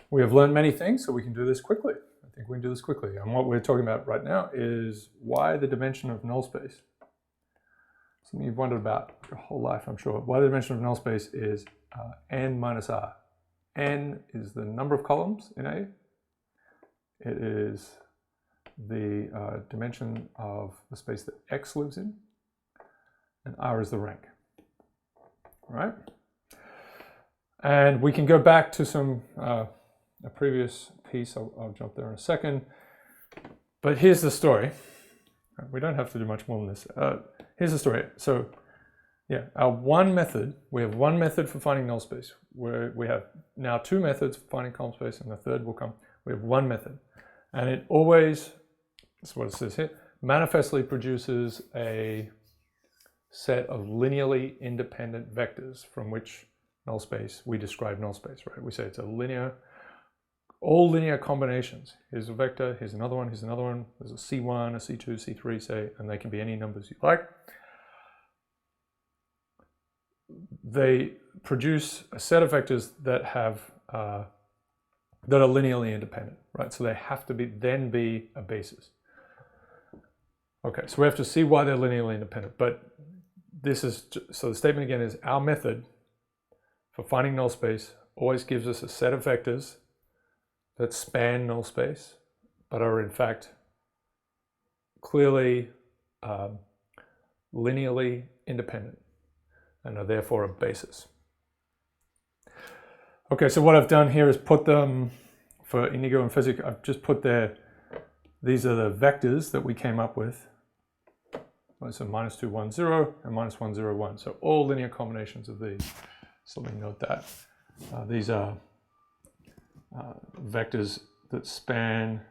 We have learned many things, so we can do this quickly. I think we can do this quickly. And what we're talking about right now is why the dimension of null space. Something you've wondered about your whole life, I'm sure. Why the dimension of null space is n minus r. N is the number of columns in A. It is the dimension of the space that X lives in. And R is the rank. All right? And we can go back to some a previous piece. I'll jump there in a second. But here's the story. We don't have to do much more than this. Here's the story. So yeah, our one method, we have one method for finding null space. We have now two methods for finding column space, and the third will come. We have one method. And it always, that's what it says here, manifestly produces a set of linearly independent vectors from which null space, we describe null space, right? We say it's a linear, all linear combinations. Here's a vector, here's another one, here's another one. There's a C1, a C2, C3, say, and they can be any numbers you like. They produce a set of vectors that have that are linearly independent, right? So they have to then be a basis. Okay, so we have to see why they're linearly independent. But this is so the statement again is our method for finding null space always gives us a set of vectors that span null space, but are in fact clearly linearly independent and are therefore a basis. Okay, so what I've done here is put them, for Inigo and Physic, I've just put these are the vectors that we came up with. So -2, 1, 0, and -1, 0, 1. So all linear combinations of these. So let me note that. These are vectors that span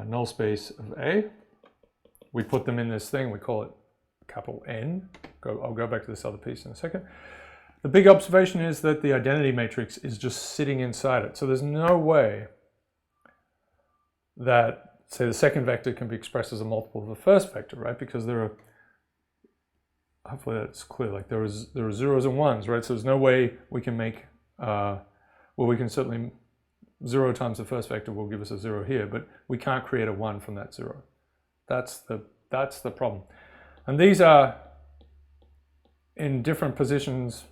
null space of A. We put them in this thing, we call it capital N. I'll go back to this other piece in a second. The big observation is that the identity matrix is just sitting inside it. So there's no way that, say, the second vector can be expressed as a multiple of the first vector, right? Because there are, hopefully that's clear, like there are zeros and ones, right? So there's no way we can make, well, we can certainly, 0 times the first vector will give us a 0 here, but we can't create a 1 from that 0. That's the problem. And these are in different positions.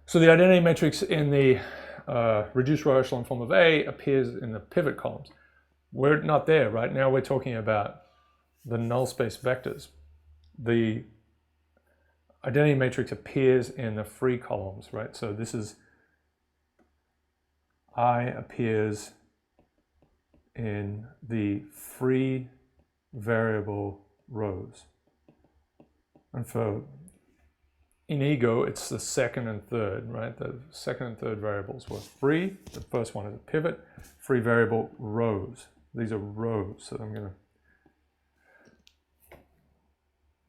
So the identity matrix in the reduced row echelon form of A appears in the pivot columns. We're not there, right? Now we're talking about the null space vectors. The identity matrix appears in the free columns, right? So this is, I appears in the free variable rows. And for Inigo, it's the second and third, right? The second and third variables were free. The first one is a pivot. Free variable rows. These are rows, so I'm going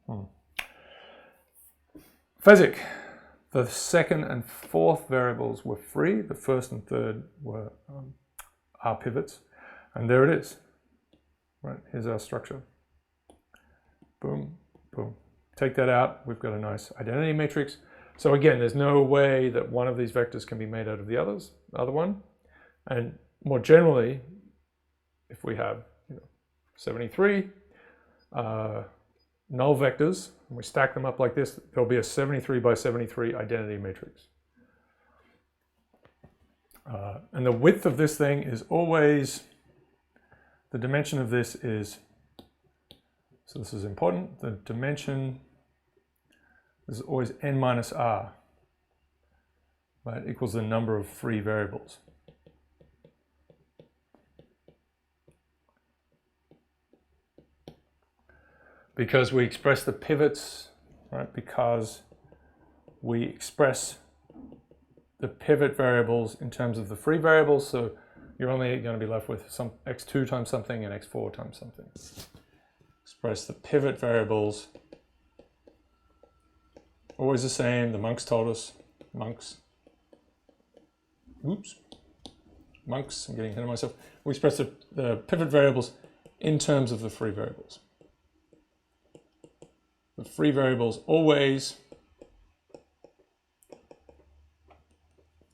to... Physic. The second and fourth variables were free. The first and third were are pivots. And there it is. Right, here's our structure. Boom, boom. Take that out, we've got a nice identity matrix. So again, there's no way that one of these vectors can be made out of the other one. And more generally, if we have 73 null vectors, and we stack them up like this, there'll be a 73 by 73 identity matrix. And the width of this thing is always, the dimension of this is, so this is important, the dimension is always n minus r, right, equals the number of free variables. Because we express the pivots, right, because we express the pivot variables in terms of the free variables, so you're only going to be left with some x2 times something and x4 times something. Express the pivot variables, always the same. The monks told us, monks, I'm getting ahead of myself. We express the pivot variables in terms of the free variables. The free variables always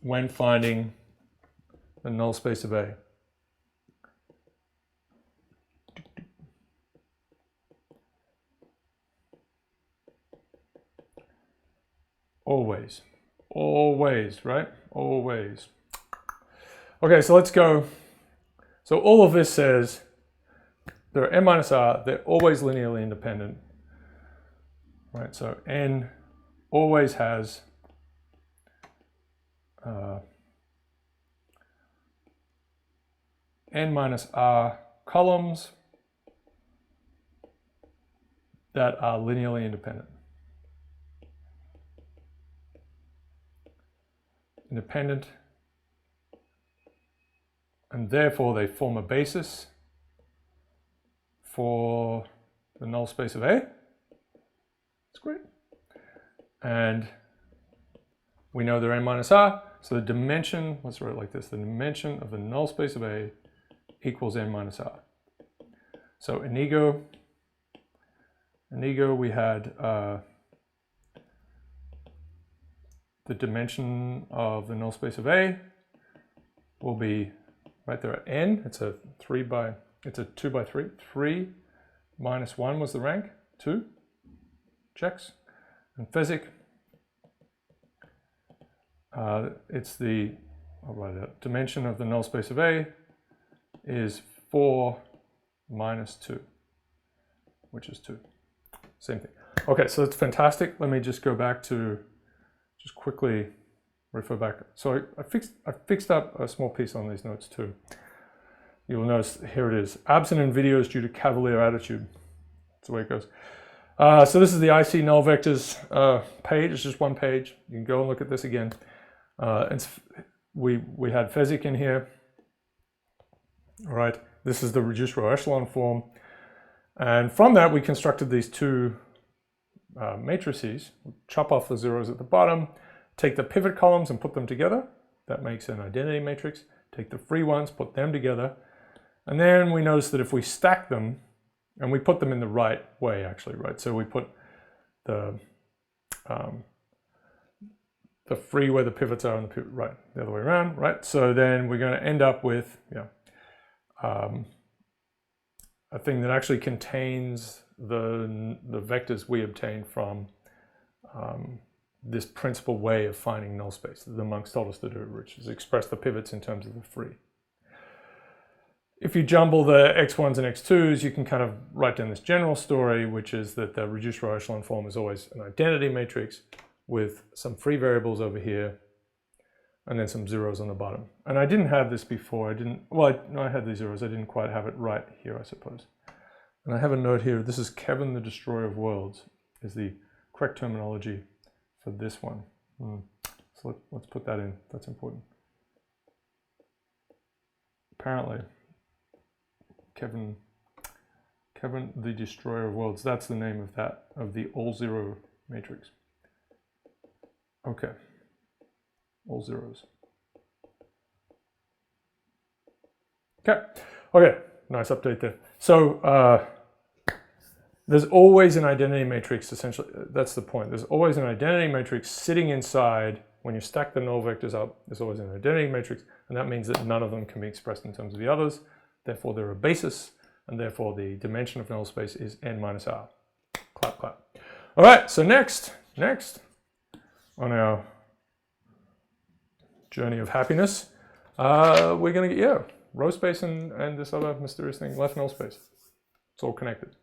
when finding the null space of A. Always. Always, right? Always. Okay, so let's go. So all of this says there are n minus r, they're always linearly independent. Right, so n always has n minus r columns that are linearly independent. And therefore they form a basis for the null space of A. That's great. And we know they're n minus r, so the dimension, let's write it like this, the dimension of the null space of A equals n minus r. So inigo we had the dimension of the null space of A will be right there at n. It's a 2 by 3. 3 minus 1 was the rank. 2 checks. And Fezzik, it's the, I'll write it out, dimension of the null space of A is 4 minus 2, which is 2. Same thing. Okay, so that's fantastic. Let me just go back to, just quickly refer back. So I fixed up a small piece on these notes too. You'll notice here it is. Absent in videos due to cavalier attitude. That's the way it goes. So this is the IC null vectors page. It's just one page. You can go and look at this again. We had Fezzik in here. All right. This is the reduced row echelon form. And from that, we constructed these two matrices. Chop off the zeros at the bottom, take the pivot columns and put them together. That makes an identity matrix. Take the free ones, put them together. And then we notice that if we stack them, and we put them in the right way, actually, right? So we put the free where the pivots are and the pivot, right, the other way around, right? So then we're going to end up with, a thing that actually contains the vectors we obtained from this principal way of finding null space that the monks told us to do, which is express the pivots in terms of the free. If you jumble the x1s and x2s, you can kind of write down this general story, which is that the reduced row echelon form is always an identity matrix with some free variables over here and then some zeros on the bottom. And I didn't have this before. I had these zeros. I didn't quite have it right here, I suppose. And I have a note here. This is Kevin the Destroyer of Worlds is the correct terminology for this one. So let's put that in. That's important. Apparently, Kevin the Destroyer of Worlds. That's the name of the all zero matrix. Okay, all zeros. Okay, nice update there. So there's always an identity matrix, essentially. That's the point. There's always an identity matrix sitting inside. When you stack the null vectors up, there's always an identity matrix, and that means that none of them can be expressed in terms of the others. Therefore, they're a basis, and therefore the dimension of null space is n minus r. Clap, clap. All right, so next on our journey of happiness, we're going to get, row space and this other mysterious thing, left null space. It's all connected.